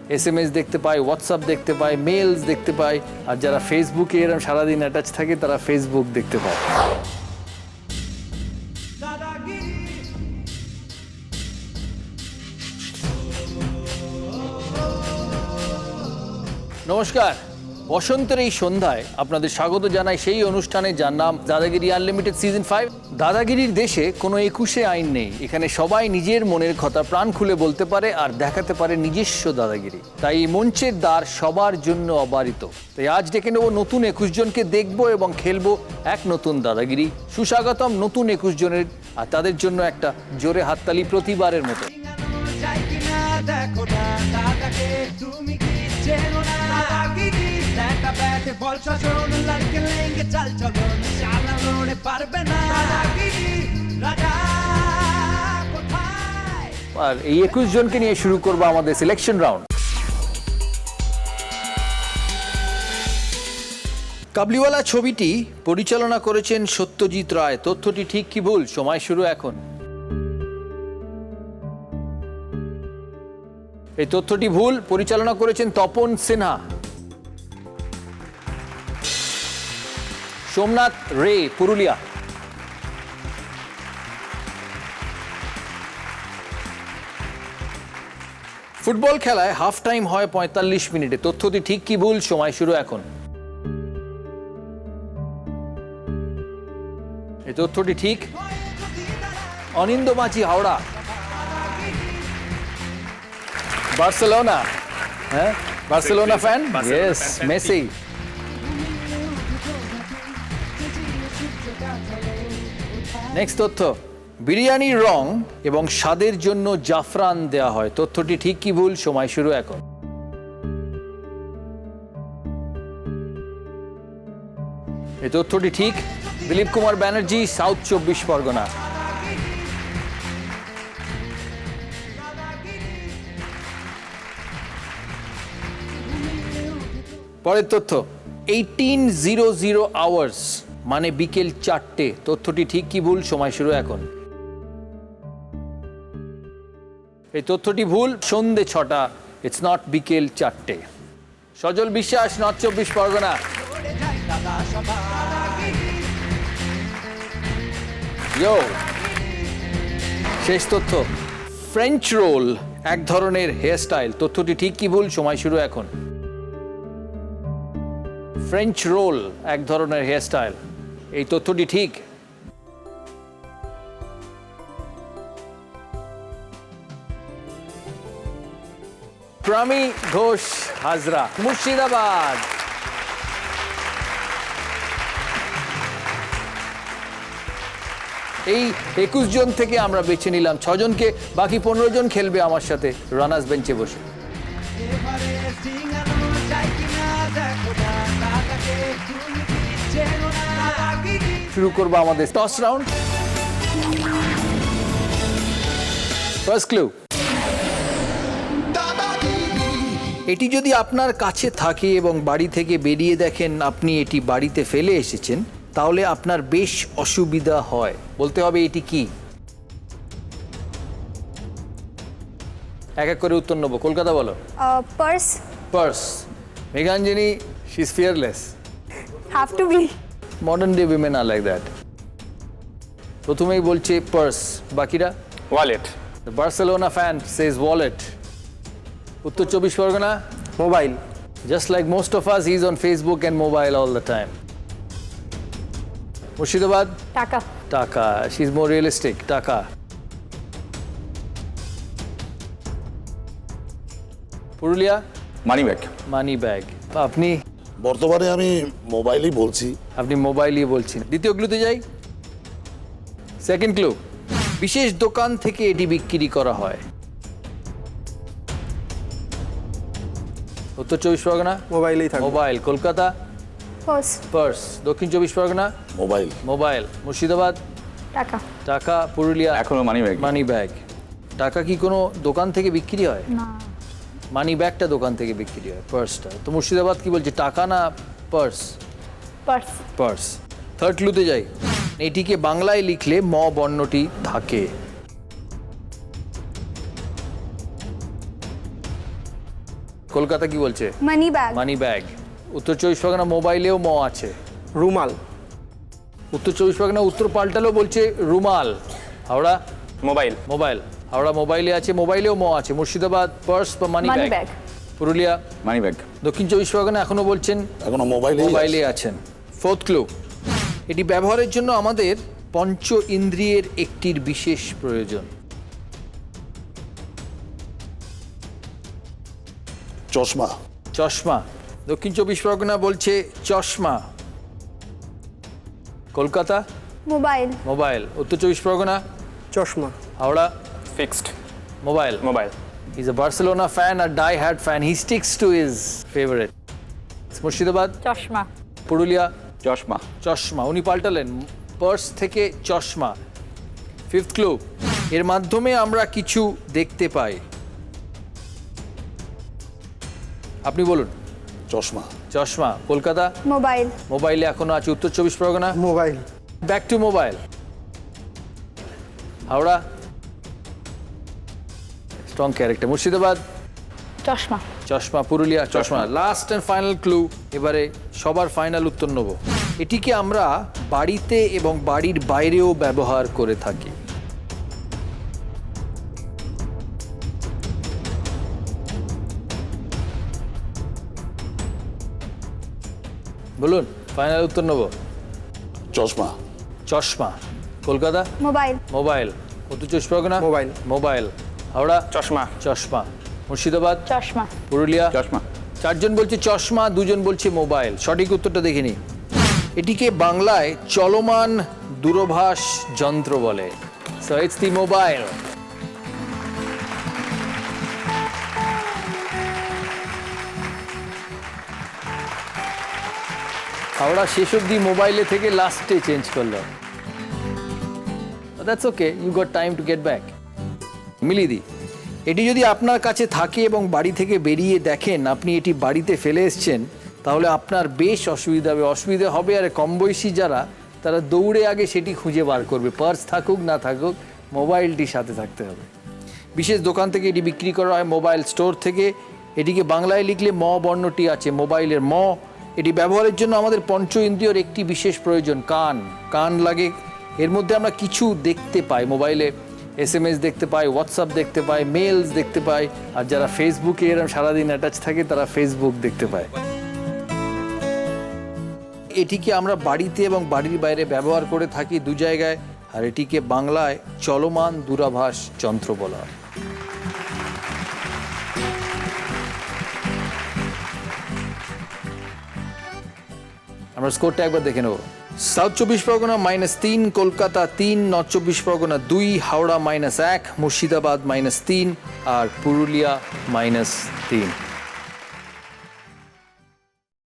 SMS দেখতে পায়, WhatsApp দেখতে পায়, মেলস দেখতে পায়, আর যারা ফেসবুকে এরকম সারাদিন অ্যাটাচ থাকে তারা ফেসবুক দেখতে পায়। নমস্কার, বসন্তের এই সন্ধ্যায় আপনাদের স্বাগত জানাই সেই অনুষ্ঠানে যার নাম দাদাগিরি আনলিমিটেড সিজন 5। দাদাগিরির দেশে কোনো 21শে আইন নেই। এখানে সবাই নিজের মনের কথা প্রাণ খুলে বলতে পারে আর দেখাতে পারে নিজস্ব দাদাগিরি। তাই এই মঞ্চের দ্বার সবার জন্য অবারিত। তাই আজ ডেকে নেব নতুন 21 জনকে, দেখবো এবং খেলবো এক নতুন দাদাগিরি। সুস্বাগতম নতুন 21 জনের, আর তাদের জন্য একটা জোরে হাততালি প্রতিবারের মতো। আর এই 21 জনকে নিয়ে শুরু করবো আমাদের সিলেকশন রাউন্ড। কাবলিওয়ালা ছবিটি পরিচালনা করেছেন সত্যজিৎ রায়। তথ্যটি ঠিক কি ভুল? সময় শুরু এখন। এই তথ্যটি ভুল। পরিচালনা করেছেন তপন সিনহা। সোমনাথ রে, পুরুলিয়া। ফুটবল খেলায় হাফ টাইম হয় 45 মিনিটে। তথ্যটি ঠিক কি ভুল? সময় শুরু এখন। এই তথ্যটি ঠিক। অনিন্দ মাঝি, হাওড়া। বার্সেলোনা। হ্যাঁ, Barcelona fan. Yes, Messi. Next তথ্য, বিরিয়ানির রং এবং স্বাদের জন্য জাফরান দেওয়া হয়। তথ্যটি ঠিক কি ভুল? সময় শুরু এখন। এই তথ্যটি ঠিক। দিলীপ কুমার ব্যানার্জি, সাউথ 24 পরগনা। পরের তথ্য, 1800 আওয়ার্স মানে বিকেল 4টে। তথ্যটি ঠিক কি ভুল? সময় শুরু এখন। এই তথ্যটি ভুল। সন্ধে 6টা, ইটস নট বিকেল 4টে। সজল বিশ্বাস, নর্থ 24 পরগনা। ইয়ো। শেষ তথ্য, ফ্রেঞ্চ রোল এক ধরনের হেয়ারস্টাইল। তথ্যটি ঠিক কি ভুল? সময় শুরু এখন। ফ্রেঞ্চ রোল এক ধরনের হেয়ারস্টাইল। এই তথ্যটি ঠিক। প্রামী ঘোষ, হাজরা, মুর্শিদাবাদ। এই 21 জন থেকে আমরা বেছে নিলাম 6 জনকে। বাকি 15 জন খেলবে আমার সাথে রানার্স বেঞ্চে বসে। শুরু করবো আমাদের টস রাউন্ড। ফার্স্ট ক্লু, এটি যদি আপনার কাছে থাকে এবং বাড়ি থেকে বেরিয়ে দেখেন আপনি এটি বাড়িতে ফেলে এসেছেন, তাহলে আপনার বেশ অসুবিধা হয়। বলতে হবে এটি কি। এক এক করে উত্তর নেবো। কলকাতা বলো। Purse. Purse. Meghanjani, she is fearless. Have to be. Modern day women are like that. প্রথমেই বলছে পার্স, বাকিরা wallet. The Barcelona fan says wallet. উত্তর 24 Parganas, mobile. just like most of us, he's on Facebook and mobile all the time. Murshidabad, টাকা। টাকা। She's more realistic. টাকা। Purulia, money bag. Money bag. আপনি বর্তমানে আমি মোবাইলই বলছি। আপনি মোবাইলই বলছেন। দ্বিতীয় ক্লুতে যাই। সেকেন্ড ক্লু, বিশেষ দোকান থেকে এটি বিক্রি করা হয়। উত্তর 24 পরগনা, মোবাইলেই থাকবে। মোবাইল। কলকাতা, পার্স। পার্স। দক্ষিণ 24 পরগনা, মোবাইল। মোবাইল। মুর্শিদাবাদ, টাকা। টাকা। পুরুলিয়া, এখনো মানি ব্যাগ। Money bag. টাকা কি কোনো দোকান থেকে বিক্রি হয়? না। মানি ব্যাগটা দোকান থেকে বিক্রি হয়, পার্সটা। তো মুর্শিদাবাদ কি বলছে, টাকা না পার্স? পার্স। পার্স। থার্ড ক্লুতে যাই। এটিকে বাংলায় লিখলে ম বর্ণটি থাকে। কলকাতা কি বলছে? Money bag. Money bag. উত্তর চব্বিশ পরগনা মোবাইলেও ম আছে। রুমাল। উত্তর চব্বিশ পরগনা উত্তর পাল্টালেও বলছে রুমাল। হাওড়া মোবাইল। মোবাইল। হাওড়া মোবাইলে আছে, মোবাইলেও ম আছে। মুর্শিদাবাদ পার্স বা money money bag. Bag. Purulia money bag. দক্ষিণ চব্বিশ পরগনা এখনো বলছেন এখনো মোবাইলে মোবাইলে আছেন। ফোর্থ ক্লু, এটি ব্যবহারের জন্য আমাদের পঞ্চ ইন্দ্রিয়ের একটির বিশেষ প্রয়োজন। চশমা। চশমা। দক্ষিণ চব্বিশ পরগনা বলছে চশমা। কলকাতা মোবাইল। মোবাইল। উত্তর চব্বিশ পরগনা চশমা। Howrah fixed. Mobile. Mobile. He's a Barcelona fan, a die-hard fan. He sticks to his favorite. Murshidabad চশমা। পুরুলিয়া চশমা। চশমা। উনি পাল্টালেন পার্স থেকে চশমা। ফিফথ ক্লু, এর মাধ্যমে আমরা কিছু দেখতে পাই। আপনি বলুন। চশমা। চশমা। কলকাতা মোবাইল। মোবাইলে এখনো আছে। উত্তর চব্বিশ Pargana mobile. Back to mobile. Howrah strong character. Murshidabad চশমা। চশমা। পুরুলিয়া চশমা। লাস্ট অ্যান্ড ফাইনাল ক্লু, এবারে সবার ফাইনাল উত্তর নেব। এটিকে আমরা বাড়িতে এবং বাড়ির বাইরেও ব্যবহার করে থাকি। বলুন, ফাইনাল উত্তর নেব। চশমা। চশমা। কলকাতা মোবাইল। মোবাইল। উত্তর চব্বিশ পরগনা মোবাইল। মোবাইল। হাওড়া চশমা। চশমা। মুর্শিদাবাদ চশমা। পুরুলিয়া চশমা। চারজন বলছে চশমা, দুজন বলছে মোবাইল। সঠিক উত্তরটা দেখে নিন। এটিকে বাংলায় চলমান দূরভাষ যন্ত্র বলে। So it's the mobile. Howrah শেষ অব্দি মোবাইলে থেকে লাস্টে চেঞ্জ করলো। That's okay, you got time to get back. মিলিদি, এটি যদি আপনার কাছে থাকে এবং বাড়ি থেকে বেরিয়ে দেখেন আপনি এটি বাড়িতে ফেলে এসছেন, তাহলে আপনার বেশ অসুবিধা হবে। আর কম বয়সী যারা, তারা দৌড়ে আগে সেটি খুঁজে বার করবে। পার্স থাকুক না থাকুক, মোবাইলটি সাথে থাকতে হবে। বিশেষ দোকান থেকে এটি বিক্রি করা হয়, মোবাইল স্টোর থেকে। এটিকে বাংলায় লিখলে ম বর্ণটি আছে, মোবাইলের ম। এটি ব্যবহারের জন্য আমাদের পঞ্চ ইন্দ্রিয়র একটি বিশেষ প্রয়োজন, কান লাগে। এর মধ্যে আমরা কিছু দেখতে পাই মোবাইলে, SMS দেখতে পাই, হোয়াটসঅ্যাপ দেখতে পাই, মেলস দেখতে পাই। আর যারা ফেসবুকে এরকম সারাদিন অ্যাটাচ থাকে তারা ফেসবুক দেখতে পায়। এটিকে আমরা বাড়িতে এবং বাড়ির বাইরে ব্যবহার করে থাকি দু জায়গায়। আর এটিকে বাংলায় চলমান দূরাভাষ যন্ত্র বলা হয়। আমরা স্কোরটা একবার দেখে নেব। সাউথ চব্বিশ পরগনা -3, কলকাতা 3, নর্থ চব্বিশ পরগনা 2, হাওড়া -1, মুর্শিদাবাদ -3 আর পুরুলিয়া -3।